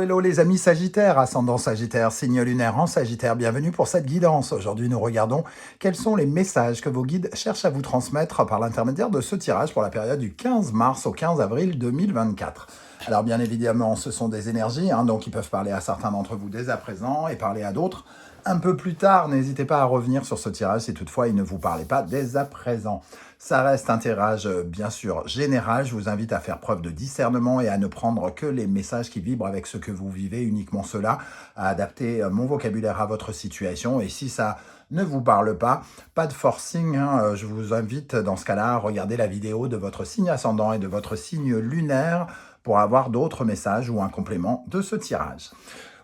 hello les amis Sagittaires, ascendant Sagittaire, signe lunaire en Sagittaire, bienvenue pour cette guidance. Aujourd'hui nous regardons quels sont les messages que vos guides cherchent à vous transmettre par l'intermédiaire de ce tirage pour la période du 15 mars au 15 avril 2024. Alors bien évidemment ce sont des énergies, donc ils peuvent parler à certains d'entre vous dès à présent et parler à d'autres un peu plus tard. N'hésitez pas à revenir sur ce tirage si toutefois il ne vous parlait pas dès à présent. Ça reste un tirage bien sûr général, je vous invite à faire preuve de discernement et à ne prendre que les messages qui vibrent avec ce que vous vivez, uniquement cela, à adapter mon vocabulaire à votre situation. Et si ça ne vous parle pas de forcing, je vous invite dans ce cas-là à regarder la vidéo de votre signe ascendant et de votre signe lunaire pour avoir d'autres messages ou un complément de ce tirage.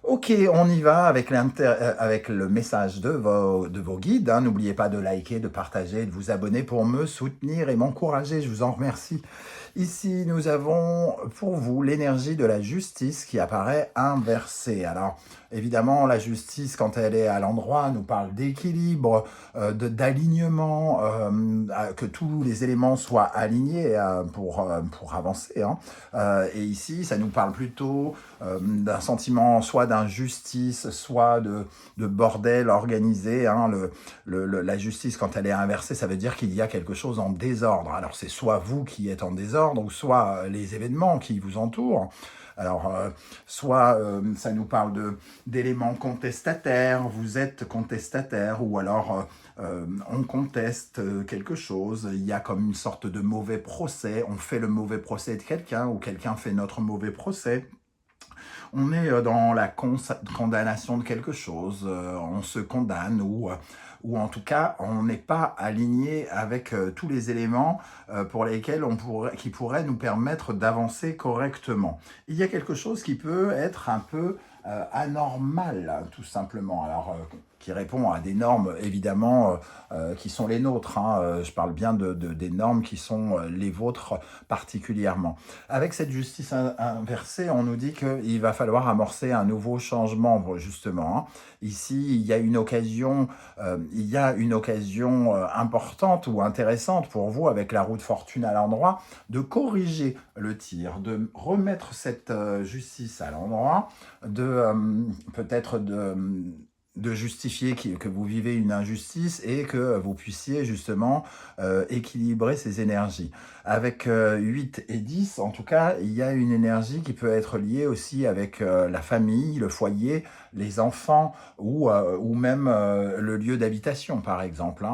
Ok, on y va avec le message de vos guides. N'oubliez pas de liker, de partager, de vous abonner pour me soutenir et m'encourager. Je vous en remercie. Ici, nous avons pour vous l'énergie de la justice qui apparaît inversée. Alors, évidemment, la justice, quand elle est à l'endroit, nous parle d'équilibre, d'alignement, que tous les éléments soient alignés pour avancer. Et ici, ça nous parle plutôt d'un sentiment soit d'injustice, soit de bordel organisé. La justice, quand elle est inversée, ça veut dire qu'il y a quelque chose en désordre. Alors, c'est soit vous qui êtes en désordre, ou soit les événements qui vous entourent. Alors, soit ça nous parle d'éléments contestataires, vous êtes contestataire, ou alors on conteste quelque chose, il y a comme une sorte de mauvais procès, on fait le mauvais procès de quelqu'un, ou quelqu'un fait notre mauvais procès. On est dans la condamnation de quelque chose, on se condamne, ou en tout cas, on n'est pas aligné avec tous les éléments pour lesquels qui pourraient nous permettre d'avancer correctement. Il y a quelque chose qui peut être un peu anormal, tout simplement. Alors, qui répond à des normes, évidemment, qui sont les nôtres. Je parle bien des normes qui sont les vôtres particulièrement. Avec cette justice inversée, on nous dit qu'il va falloir amorcer un nouveau changement, justement. Ici, il y a une occasion, importante ou intéressante pour vous, avec la roue de fortune à l'endroit, de corriger le tir, de remettre cette justice à l'endroit, peut-être de justifier que vous vivez une injustice et que vous puissiez justement équilibrer ces énergies. Avec 8 et 10, en tout cas, il y a une énergie qui peut être liée aussi avec la famille, le foyer, les enfants ou même le lieu d'habitation, par exemple.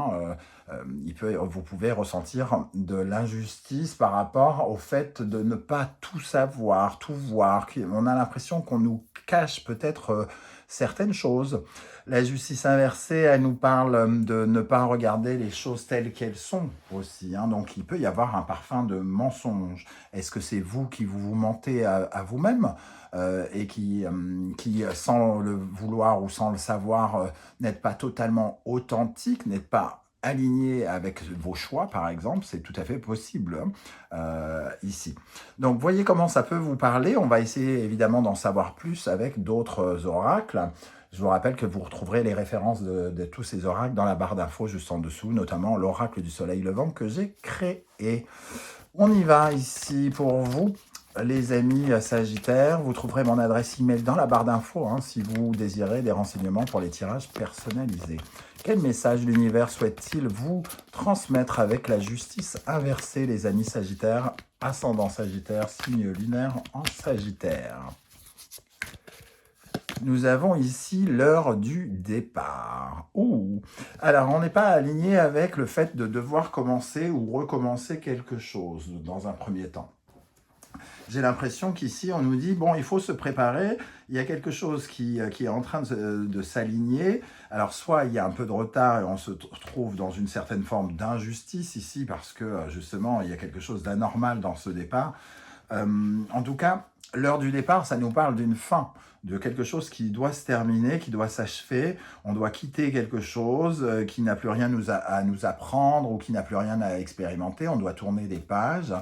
Vous pouvez ressentir de l'injustice par rapport au fait de ne pas tout savoir, tout voir. On a l'impression qu'on nous cache peut-être certaines choses. La justice inversée, elle nous parle de ne pas regarder les choses telles qu'elles sont aussi. Donc, il peut y avoir un parfum de mensonge. Est-ce que c'est vous qui vous mentez à vous-même et qui, sans le vouloir ou sans le savoir, n'êtes pas totalement authentique, n'êtes pas aligné avec vos choix, par exemple, c'est tout à fait possible ici. Donc, voyez comment ça peut vous parler. On va essayer évidemment d'en savoir plus avec d'autres oracles. Je vous rappelle que vous retrouverez les références de tous ces oracles dans la barre d'infos juste en dessous, notamment l'oracle du soleil levant que j'ai créé. On y va ici pour vous. Les amis Sagittaires, vous trouverez mon adresse email dans la barre d'infos si vous désirez des renseignements pour les tirages personnalisés. Quel message l'univers souhaite-t-il vous transmettre avec la justice inversée, les amis Sagittaires, ascendant Sagittaire, signe lunaire en Sagittaire? Nous avons ici l'heure du départ. Alors, on n'est pas aligné avec le fait de devoir commencer ou recommencer quelque chose dans un premier temps. J'ai l'impression qu'ici, on nous dit, bon, il faut se préparer, il y a quelque chose qui est en train de s'aligner. Alors, soit il y a un peu de retard et on se trouve dans une certaine forme d'injustice ici, parce que, justement, il y a quelque chose d'anormal dans ce départ. En tout cas, l'heure du départ, ça nous parle d'une fin, de quelque chose qui doit se terminer, qui doit s'achever. On doit quitter quelque chose qui n'a plus rien à nous apprendre ou qui n'a plus rien à expérimenter. On doit tourner des pages.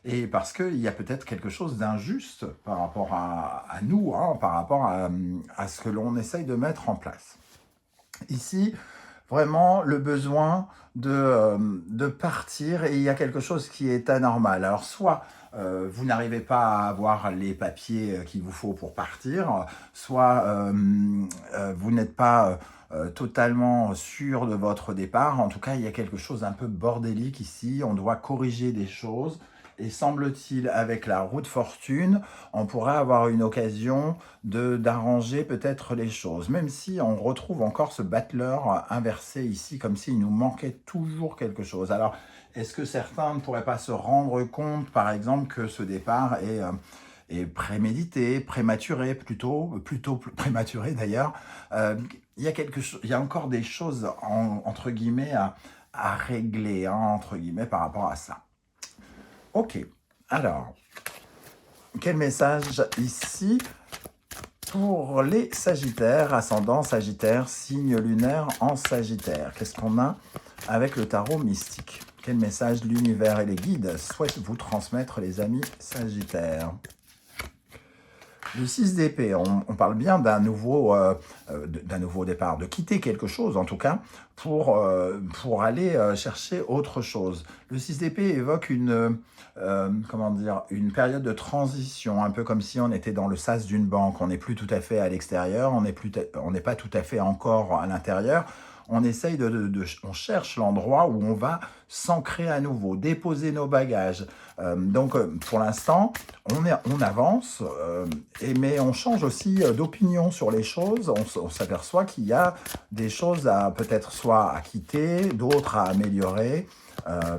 Et parce qu'il y a peut-être quelque chose d'injuste par rapport à nous, par rapport à ce que l'on essaye de mettre en place. Ici, vraiment le besoin de partir et il y a quelque chose qui est anormal. Alors soit vous n'arrivez pas à avoir les papiers qu'il vous faut pour partir, soit vous n'êtes pas totalement sûr de votre départ. En tout cas, il y a quelque chose d'un peu bordélique ici. On doit corriger des choses. Et semble-t-il, avec la roue de fortune, on pourrait avoir une occasion d'arranger peut-être les choses. Même si on retrouve encore ce battleur inversé ici, comme s'il nous manquait toujours quelque chose. Alors, est-ce que certains ne pourraient pas se rendre compte, par exemple, que ce départ est prémédité, prématuré plutôt prématuré d'ailleurs. Il y a il y a encore des choses entre guillemets à régler entre guillemets par rapport à ça. Ok, alors quel message ici pour les Sagittaires, ascendant Sagittaire, signe lunaire en Sagittaire? Qu'est-ce qu'on a avec le tarot mystique? Quel message l'univers et les guides souhaitent vous transmettre, les amis Sagittaires? Le 6 d'épée, on parle bien d'un nouveau départ, de quitter quelque chose en tout cas, pour aller chercher autre chose. Le 6 d'épée évoque comment dire, une période de transition, un peu comme si on était dans le sas d'une banque. On n'est plus tout à fait à l'extérieur, on n'est pas tout à fait encore à l'intérieur. On essaye on cherche l'endroit où on va s'ancrer à nouveau, déposer nos bagages. Donc, pour l'instant, on avance, mais on change aussi d'opinion sur les choses. On s'aperçoit qu'il y a des choses à peut-être soit à quitter, d'autres à améliorer.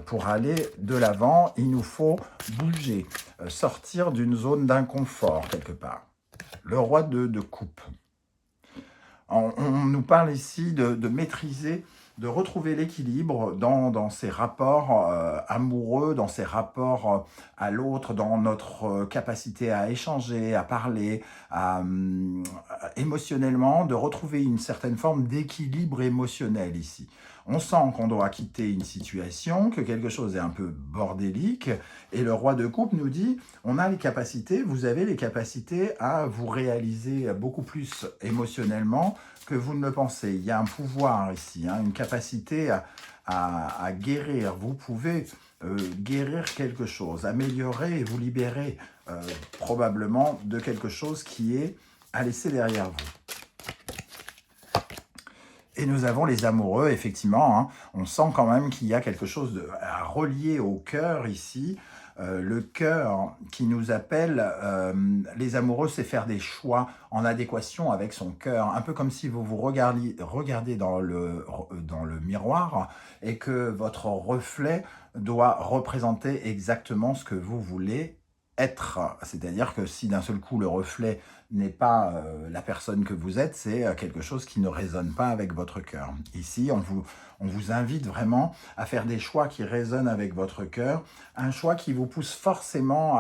Pour aller de l'avant, il nous faut bouger, sortir d'une zone d'inconfort quelque part. Le roi de coupe. On nous parle ici de maîtriser, de retrouver l'équilibre dans ces rapports amoureux, dans ces rapports à l'autre, dans notre capacité à échanger, à parler, émotionnellement, de retrouver une certaine forme d'équilibre émotionnel ici. On sent qu'on doit quitter une situation, que quelque chose est un peu bordélique, et le roi de coupe nous dit, on a les capacités, vous avez les capacités à vous réaliser beaucoup plus émotionnellement que vous ne le pensez. Il y a un pouvoir ici, hein, une capacité à guérir. Vous pouvez guérir quelque chose, améliorer et vous libérer probablement de quelque chose qui est à laisser derrière vous. Et nous avons les amoureux, effectivement, hein, on sent quand même qu'il y a quelque chose à relier au cœur ici. Le cœur qui nous appelle, les amoureux, c'est faire des choix en adéquation avec son cœur. Un peu comme si vous vous regardez dans le miroir et que votre reflet doit représenter exactement ce que vous voulez être. C'est-à-dire que si d'un seul coup le reflet n'est pas la personne que vous êtes, c'est quelque chose qui ne résonne pas avec votre cœur. Ici, on vous invite vraiment à faire des choix qui résonnent avec votre cœur, un choix qui vous pousse forcément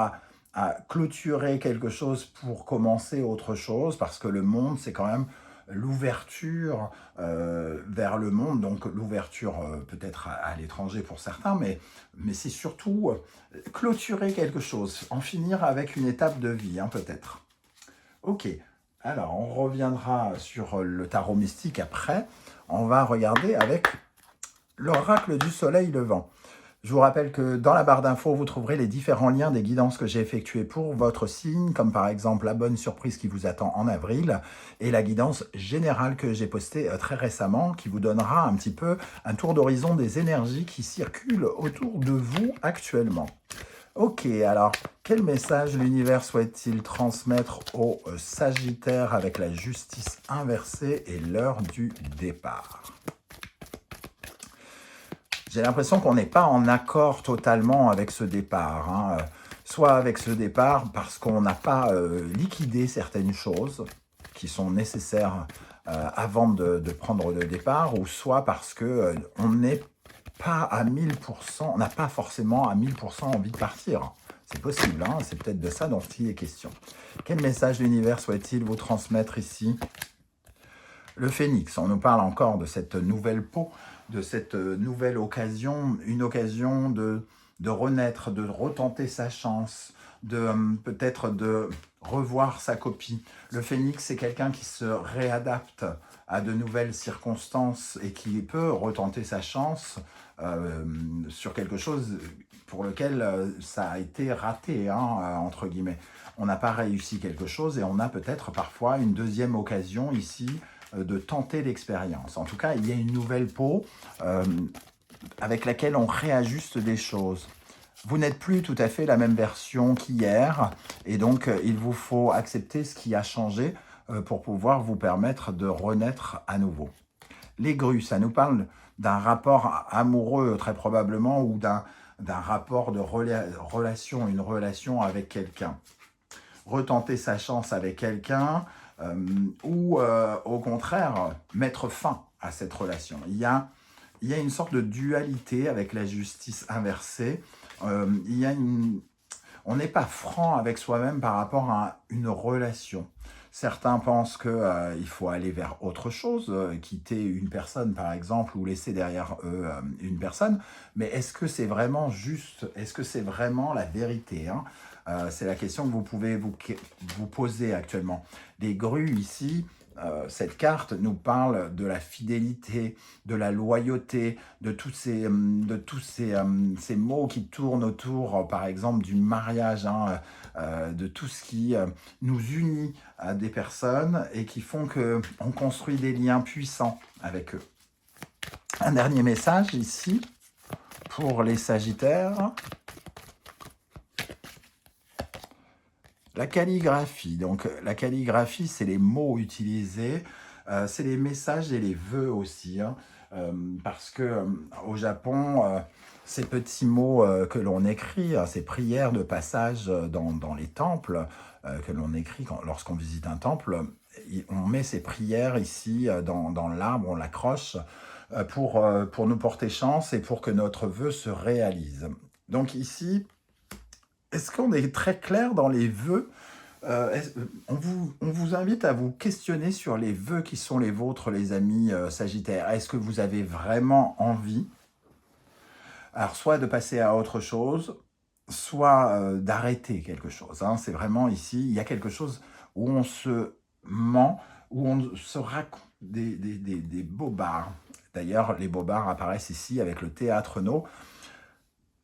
à clôturer quelque chose pour commencer autre chose, parce que le monde, c'est quand même l'ouverture vers le monde, donc l'ouverture peut-être à l'étranger pour certains, mais c'est surtout clôturer quelque chose, en finir avec une étape de vie, hein, peut-être. Ok, alors on reviendra sur le tarot mystique après. On va regarder avec l'oracle du soleil levant. Je vous rappelle que dans la barre d'infos, vous trouverez les différents liens des guidances que j'ai effectuées pour votre signe, comme par exemple la bonne surprise qui vous attend en avril, et la guidance générale que j'ai postée très récemment, qui vous donnera un petit peu un tour d'horizon des énergies qui circulent autour de vous actuellement. Ok, alors, quel message l'univers souhaite-t-il transmettre aux Sagittaires avec la justice inversée et l'heure du départ? J'ai l'impression qu'on n'est pas en accord totalement avec ce départ. Hein. Soit avec ce départ parce qu'on n'a pas liquidé certaines choses qui sont nécessaires avant de prendre le départ, ou soit parce qu'on n'est pas à 1000%, on n'a pas forcément à 1000% envie de partir. C'est possible, hein, c'est peut-être de ça dont il est question. Quel message l'univers souhaite-t-il vous transmettre ici? Le phénix, on nous parle encore de cette nouvelle peau, de cette nouvelle occasion, une occasion de de renaître, de retenter sa chance, de peut-être de revoir sa copie. Le phénix, c'est quelqu'un qui se réadapte à de nouvelles circonstances et qui peut retenter sa chance euh, sur quelque chose pour lequel ça a été raté, hein, entre guillemets. On n'a pas réussi quelque chose et on a peut-être parfois une deuxième occasion ici de tenter l'expérience. En tout cas, il y a une nouvelle peau euh, avec laquelle on réajuste des choses. Vous n'êtes plus tout à fait la même version qu'hier et donc il vous faut accepter ce qui a changé pour pouvoir vous permettre de renaître à nouveau. Les grues, ça nous parle d'un rapport amoureux très probablement ou d'un rapport de relation, une relation avec quelqu'un. Retenter sa chance avec quelqu'un ou au contraire mettre fin à cette relation. Il y a une sorte de dualité avec la justice inversée. Il y a on n'est pas franc avec soi-même par rapport à une relation. Certains pensent qu'il faut aller vers autre chose, quitter une personne par exemple, ou laisser derrière eux une personne. Mais est-ce que c'est vraiment juste? Est-ce que c'est vraiment la vérité, hein? C'est la question que vous pouvez vous poser actuellement. Les grues ici, cette carte nous parle de la fidélité, de la loyauté, de ces mots qui tournent autour, par exemple, du mariage, hein, de tout ce qui nous unit à des personnes et qui font qu'on construit des liens puissants avec eux. Un dernier message ici pour les Sagittaires. La calligraphie. Donc, la calligraphie, c'est les mots utilisés, c'est les messages et les vœux aussi, hein, parce que au Japon, ces petits mots que l'on écrit, hein, ces prières de passage dans les temples que l'on écrit lorsqu'on visite un temple, on met ces prières ici dans l'arbre, on l'accroche pour nous porter chance et pour que notre vœu se réalise. Donc ici, est-ce qu'on est très clair dans les vœux? On vous invite à vous questionner sur les vœux qui sont les vôtres, les amis Sagittaires. Est-ce que vous avez vraiment envie, alors soit de passer à autre chose, soit d'arrêter quelque chose, hein. C'est vraiment ici, il y a quelque chose où on se ment, où on se raconte des bobards. D'ailleurs, les bobards apparaissent ici avec le théâtre no.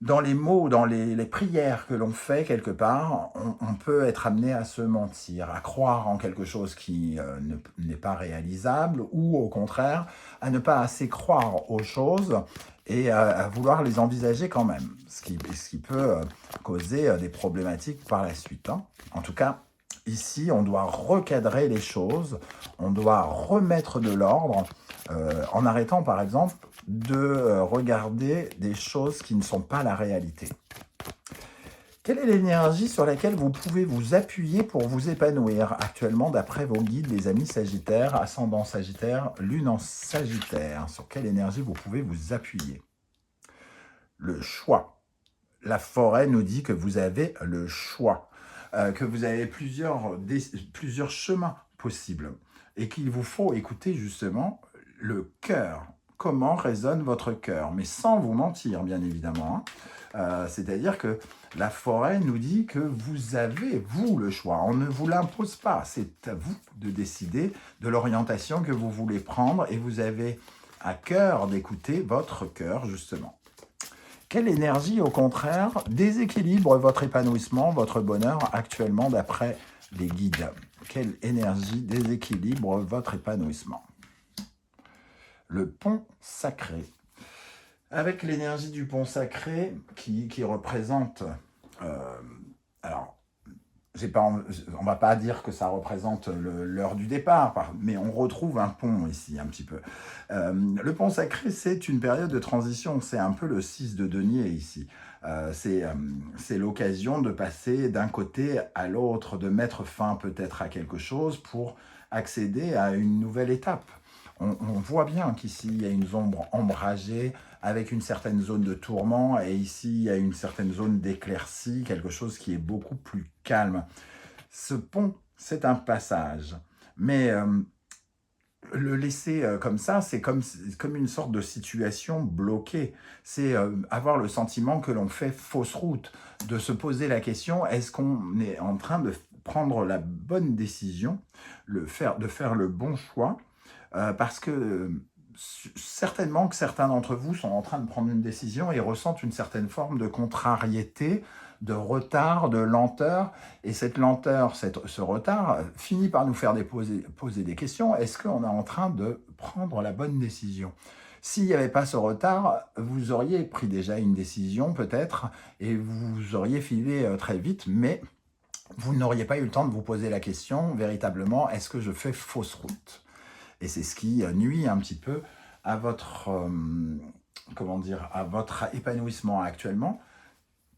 Dans les mots, dans les prières que l'on fait quelque part, on peut être amené à se mentir, à croire en quelque chose qui n'est pas réalisable, ou au contraire, à ne pas assez croire aux choses et à vouloir les envisager quand même, ce qui peut causer des problématiques par la suite, hein. En tout cas, ici, on doit recadrer les choses, on doit remettre de l'ordre, en arrêtant par exemple de regarder des choses qui ne sont pas la réalité. Quelle est l'énergie sur laquelle vous pouvez vous appuyer pour vous épanouir actuellement d'après vos guides, les amis Sagittaires, ascendant Sagittaire, lune en Sagittaire? Sur quelle énergie vous pouvez vous appuyer? Le choix. La forêt nous dit que vous avez le choix, que vous avez plusieurs chemins possibles et qu'il vous faut écouter justement le cœur. Comment résonne votre cœur? Mais sans vous mentir, bien évidemment, hein. C'est-à-dire que la forêt nous dit que vous avez, vous, le choix. On ne vous l'impose pas. C'est à vous de décider de l'orientation que vous voulez prendre et vous avez à cœur d'écouter votre cœur, justement. Quelle énergie, au contraire, déséquilibre votre épanouissement, votre bonheur actuellement d'après les guides? Quelle énergie déséquilibre votre épanouissement? Le pont sacré. Avec l'énergie du pont sacré qui représente... alors, on va pas dire que ça représente l'heure du départ, mais on retrouve un pont ici un petit peu. Le pont sacré, c'est une période de transition, c'est un peu le 6 de denier ici. C'est l'occasion de passer d'un côté à l'autre, de mettre fin peut-être à quelque chose pour accéder à une nouvelle étape. On voit bien qu'ici, il y a une zone ombragée avec une certaine zone de tourment et ici, il y a une certaine zone d'éclaircie, quelque chose qui est beaucoup plus calme. Ce pont, c'est un passage, mais Le laisser comme ça, c'est comme une sorte de situation bloquée. C'est avoir le sentiment que l'on fait fausse route, de se poser la question, est-ce qu'on est en train de prendre la bonne décision, de faire le bon choix, parce que certainement que certains d'entre vous sont en train de prendre une décision et ressentent une certaine forme de contrariété, de retard, de lenteur. Et cette lenteur, ce retard, finit par nous faire poser des questions. Est-ce qu'on est en train de prendre la bonne décision? S'il n'y avait pas ce retard, vous auriez pris déjà une décision peut-être et vous auriez filé très vite, mais vous n'auriez pas eu le temps de vous poser la question véritablement, est-ce que je fais fausse route? Et c'est ce qui nuit un petit peu à votre, comment dire, à votre épanouissement actuellement.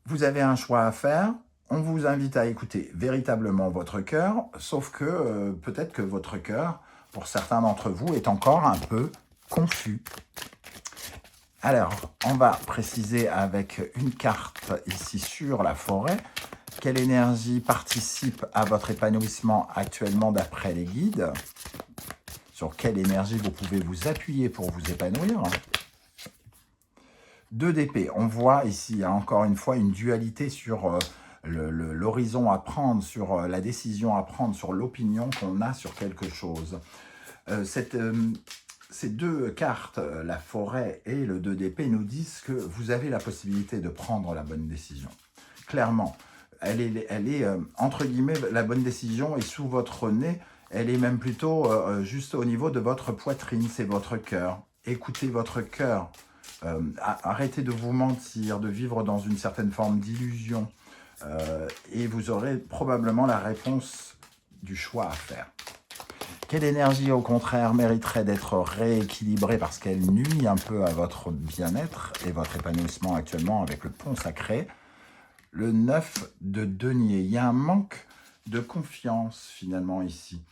Vous avez un choix à faire. On vous invite à écouter véritablement votre cœur, sauf que peut-être que votre cœur, pour certains d'entre vous, est encore un peu confus. Alors, on va préciser avec une carte ici sur la forêt quelle énergie participe à votre épanouissement actuellement d'après les guides. Sur quelle énergie vous pouvez vous appuyer pour vous épanouir. 2 d'épée. On voit ici, encore une fois, une dualité sur l'horizon à prendre, sur la décision à prendre, sur l'opinion qu'on a sur quelque chose. Ces 2 cartes, la forêt et le 2 d'épée, nous disent que vous avez la possibilité de prendre la bonne décision. Clairement, elle est entre guillemets, la bonne décision est sous votre nez. Elle est même plutôt juste au niveau de votre poitrine, c'est votre cœur. Écoutez votre cœur. Arrêtez de vous mentir, de vivre dans une certaine forme d'illusion. Et vous aurez probablement la réponse du choix à faire. Quelle énergie, au contraire, mériterait d'être rééquilibrée parce qu'elle nuit un peu à votre bien-être et votre épanouissement actuellement avec le pont sacré? Le 9 de denier. Il y a un manque de confiance finalement ici.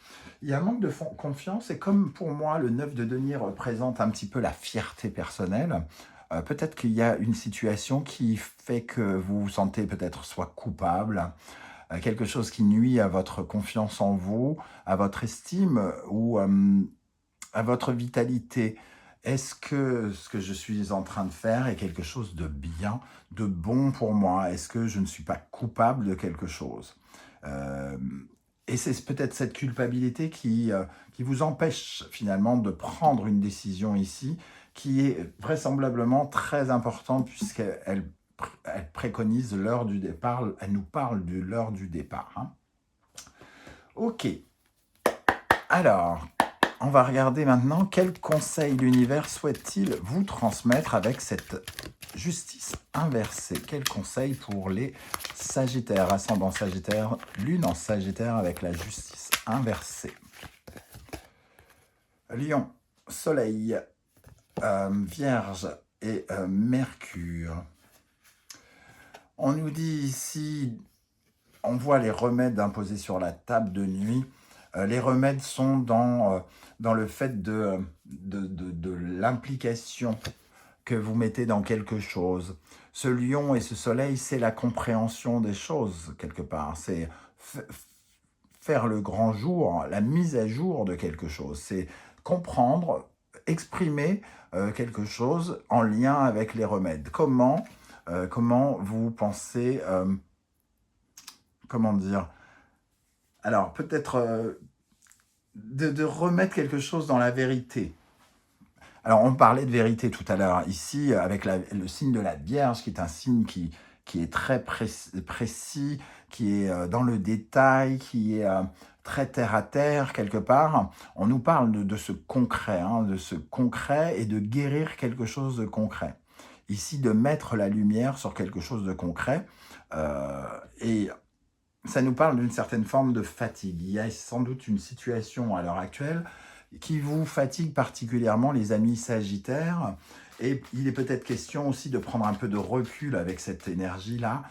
Il y a un manque de confiance et comme pour moi le 9 de denier représente un petit peu la fierté personnelle, peut-être qu'il y a une situation qui fait que vous vous sentez peut-être soit coupable, quelque chose qui nuit à votre confiance en vous, à votre estime ou à votre vitalité. Est-ce que ce que je suis en train de faire est quelque chose de bien, de bon pour moi? Est-ce que je ne suis pas coupable de quelque chose? Et c'est peut-être cette culpabilité qui vous empêche finalement de prendre une décision ici, qui est vraisemblablement très importante puisqu'elle préconise l'heure du départ, elle nous parle de l'heure du départ. Hein. Ok, alors, on va regarder maintenant quel conseil l'univers souhaite-t-il vous transmettre avec cette justice inversée. Quel conseil pour les Sagittaires, ascendant Sagittaire, lune en Sagittaire avec la justice inversée. Lion, Soleil, Vierge et Mercure. On nous dit ici, on voit les remèdes imposés sur la table de nuit. Les remèdes sont dans le fait de l'implication que vous mettez dans quelque chose. Ce lion et ce soleil, c'est la compréhension des choses, quelque part. C'est faire le grand jour, la mise à jour de quelque chose. C'est comprendre, exprimer quelque chose en lien avec les remèdes. Comment vous pensez... comment dire? Alors, peut-être de remettre quelque chose dans la vérité. Alors, on parlait de vérité tout à l'heure, ici, avec le signe de la Vierge, qui est un signe qui est très précis, qui est dans le détail, qui est très terre-à-terre, quelque part. On nous parle de ce concret, de ce concret et de guérir quelque chose de concret. Ici, de mettre la lumière sur quelque chose de concret. Et ça nous parle d'une certaine forme de fatigue. Il y a sans doute une situation à l'heure actuelle qui vous fatigue particulièrement, les amis Sagittaires. Et il est peut-être question aussi de prendre un peu de recul avec cette énergie-là,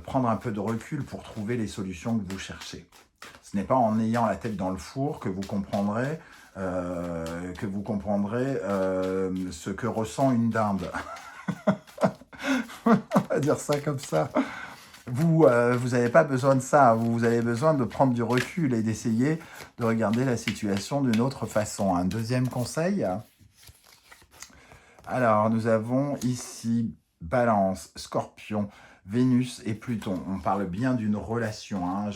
prendre un peu de recul pour trouver les solutions que vous cherchez. Ce n'est pas en ayant la tête dans le four que vous comprendrez, ce que ressent une dinde. On va dire ça comme ça. Vous n'avez pas besoin de ça, vous avez besoin de prendre du recul et d'essayer de regarder la situation d'une autre façon. Un deuxième conseil, alors nous avons ici Balance, Scorpion, Vénus et Pluton. On parle bien d'une relation, hein.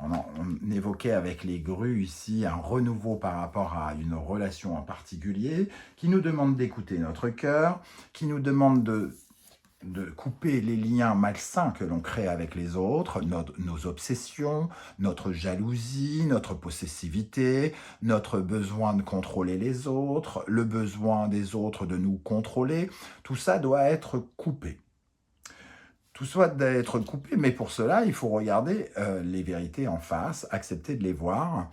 On évoquait avec les grues ici un renouveau par rapport à une relation en particulier qui nous demande d'écouter notre cœur, qui nous demande de couper les liens malsains que l'on crée avec les autres, nos obsessions, notre jalousie, notre possessivité, notre besoin de contrôler les autres, le besoin des autres de nous contrôler. Tout ça doit être coupé. Tout ça doit être coupé, mais pour cela, il faut regarder les vérités en face, accepter de les voir.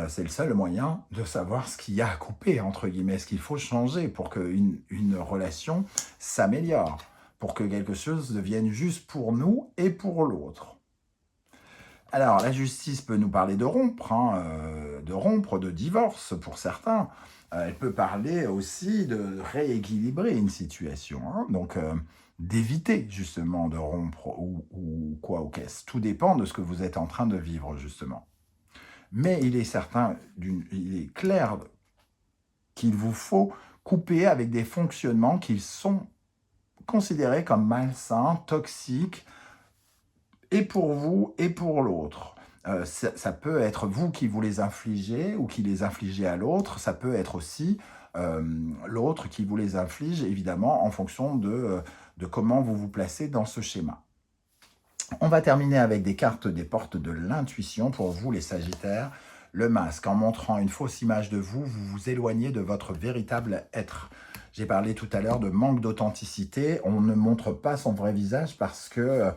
C'est le seul moyen de savoir ce qu'il y a à couper, entre guillemets, ce qu'il faut changer pour qu'une relation s'améliore, pour que quelque chose devienne juste pour nous et pour l'autre. Alors, la justice peut nous parler de rompre, hein, de divorce pour certains. Elle peut parler aussi de rééquilibrer une situation, hein, donc d'éviter justement de rompre ou quoi ou qu'est-ce. Tout dépend de ce que vous êtes en train de vivre justement. Mais il est certain, il est clair qu'il vous faut couper avec des fonctionnements qui sont considérés comme malsains, toxiques, et pour vous et pour l'autre. Ça peut être vous qui vous les infligez ou qui les infligez à l'autre. Ça peut être aussi l'autre qui vous les inflige, évidemment, en fonction de comment vous vous placez dans ce schéma. On va terminer avec des cartes des portes de l'intuition pour vous, les Sagittaires. Le masque, en montrant une fausse image de vous, vous vous éloignez de votre véritable être. J'ai parlé tout à l'heure de manque d'authenticité. On ne montre pas son vrai visage parce que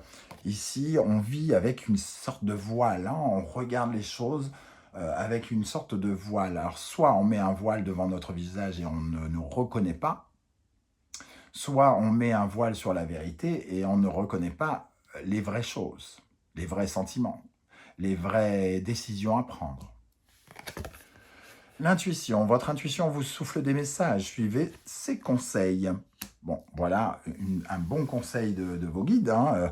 ici, on vit avec une sorte de voile. Hein. On regarde les choses avec une sorte de voile. Alors, soit on met un voile devant notre visage et on ne nous reconnaît pas, soit on met un voile sur la vérité et on ne reconnaît pas les vraies choses, les vrais sentiments, les vraies décisions à prendre. L'intuition, votre intuition vous souffle des messages, suivez ses conseils. Bon, voilà un bon conseil de vos guides. Hein.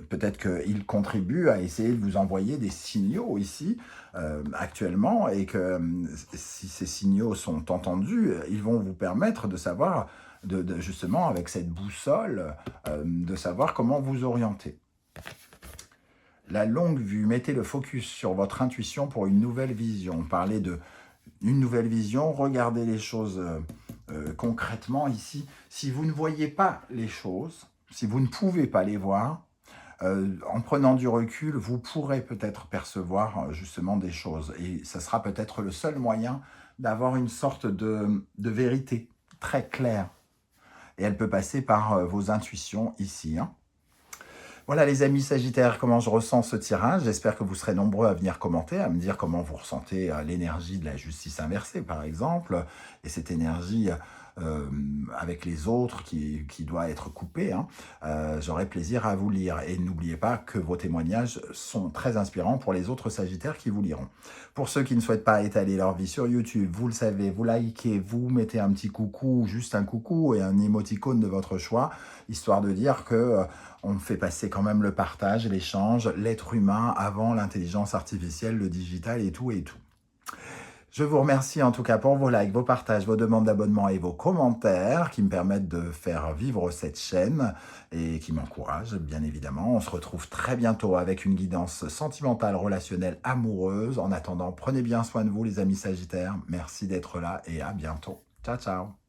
Peut-être qu'ils contribuent à essayer de vous envoyer des signaux ici, actuellement, et que si ces signaux sont entendus, ils vont vous permettre de savoir, justement, avec cette boussole, de savoir comment vous orienter. La longue vue, mettez le focus sur votre intuition pour une nouvelle vision. Parlez de une nouvelle vision, regardez les choses concrètement ici. Si vous ne voyez pas les choses, si vous ne pouvez pas les voir, en prenant du recul, vous pourrez peut-être percevoir justement des choses. Et ça sera peut-être le seul moyen d'avoir une sorte de vérité très claire. Et elle peut passer par vos intuitions ici, hein. Voilà les amis Sagittaires, comment je ressens ce tirage. J'espère que vous serez nombreux à venir commenter, à me dire comment vous ressentez l'énergie de la justice inversée, par exemple, et cette énergie avec les autres qui doit être coupée. Hein. J'aurai plaisir à vous lire. Et n'oubliez pas que vos témoignages sont très inspirants pour les autres Sagittaires qui vous liront. Pour ceux qui ne souhaitent pas étaler leur vie sur YouTube, vous le savez, vous likez, vous mettez un petit coucou, juste un coucou et un émoticône de votre choix, histoire de dire que on fait passer quand même le partage, l'échange, l'être humain avant l'intelligence artificielle, le digital et tout et tout. Je vous remercie en tout cas pour vos likes, vos partages, vos demandes d'abonnement et vos commentaires qui me permettent de faire vivre cette chaîne et qui m'encouragent bien évidemment. On se retrouve très bientôt avec une guidance sentimentale, relationnelle, amoureuse. En attendant, prenez bien soin de vous les amis Sagittaires. Merci d'être là et à bientôt. Ciao, ciao.